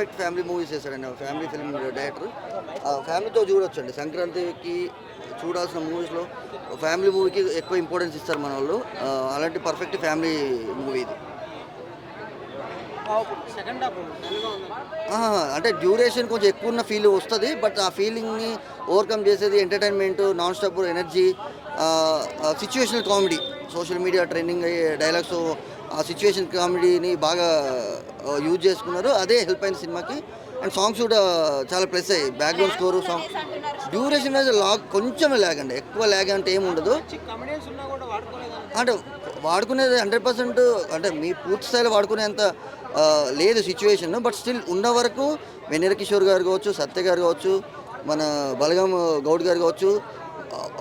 Perfect family movies చేశాడండి family film director. ఫ్యామిలీతో చూడొచ్చండి. సంక్రాంతికి చూడాల్సిన మూవీస్లో ఫ్యామిలీ మూవీకి ఎక్కువ ఇంపార్టెన్స్ ఇస్తారు మన వాళ్ళు. అలాంటి పర్ఫెక్ట్ ఫ్యామిలీ మూవీ ఇది. అంటే డ్యూరేషన్ కొంచెం ఎక్కువ ఉన్న ఫీల్ వస్తుంది, బట్ ఆ ఫీలింగ్ని ఓవర్కమ్ చేసేది entertainment, non stop energy, situational comedy, social media trending అయ్యే డైలాగ్స్, ఆ సిచ్యువేషన్ కామెడీని బాగా యూజ్ చేసుకున్నారు. అదే హెల్ప్ అయింది సినిమాకి. అండ్ సాంగ్స్ కూడా చాలా ప్లస్ అయ్యాయి. Background score, song duration wise కొంచెం ల్యాగ్ అండి. ఎక్కువ ల్యాగ్ అంటే ఏమి ఉండదు. అంటే వాడుకునేది 100%, అంటే మీ పూర్తి స్థాయిలో వాడుకునేంత లేదు సిచ్యువేషన్. బట్ స్టిల్ ఉన్న వరకు వెన్నెల కిషోర్ గారు కావచ్చు, సత్య గారు కావచ్చు, మన బలగం గౌడ్ గారు కావచ్చు,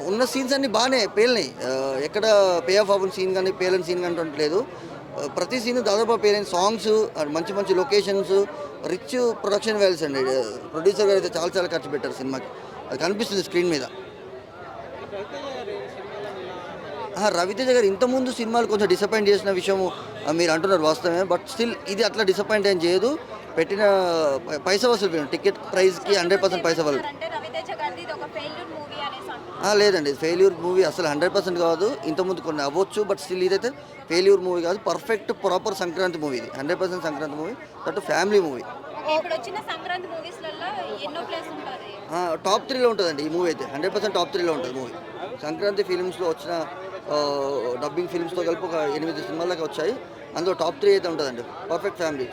ఉన్న సీన్స్ అన్నీ బాగానే పేలినాయి. ఎక్కడ పే ఆఫ్ అవ్వని సీన్ కానీ పేలని సీన్ కానీ ఉండట్లేదు. ప్రతి సీన్ దాదాపు పేలిన సాంగ్స్, మంచి మంచి లొకేషన్స్, రిచ్ ప్రొడక్షన్ వాల్యూస్ అండి. ప్రొడ్యూసర్ గారు అయితే చాలా చాలా ఖర్చు పెట్టారు సినిమాకి. అది కనిపిస్తుంది స్క్రీన్ మీద. రవితేజ గారు ఇంతకుముందు సినిమాలు కొంచెం డిసప్పాయింట్ చేసిన విషయం మీరు అంటున్నారు వాస్తవమే. బట్ స్టిల్ ఇది అట్లా డిసప్పాయింట్ ఏం చేయదు. పెట్టిన పైసా వసూలు, టికెట్ ప్రైస్కి 100% పైసా వసూలు. లేదండి, ఫెయిల్యూర్ మూవీ అసలు 100% కాదు. ఇంతకుముందు కొన్ని అవ్వచ్చు, బట్ స్టిల్ ఇదైతే ఫెయిల్యూర్ మూవీ కాదు. పర్ఫెక్ట్ ప్రాపర్ సంక్రాంతి మూవీ ఇది. 100% Sankranti movie, that family movie. Top 3లో ఉంటుందండి ఈ మూవీ అయితే. 100% టాప్ 3లో ఉంటుంది మూవీ. సంక్రాంతి ఫిలిమ్స్లో వచ్చిన డబ్బింగ్ ఫిలిమ్స్తో కలిపి ఒక 8 సినిమాల దాకా వచ్చాయి. అందులో టాప్ 3 అయితే ఉంటుందండి. Perfect family.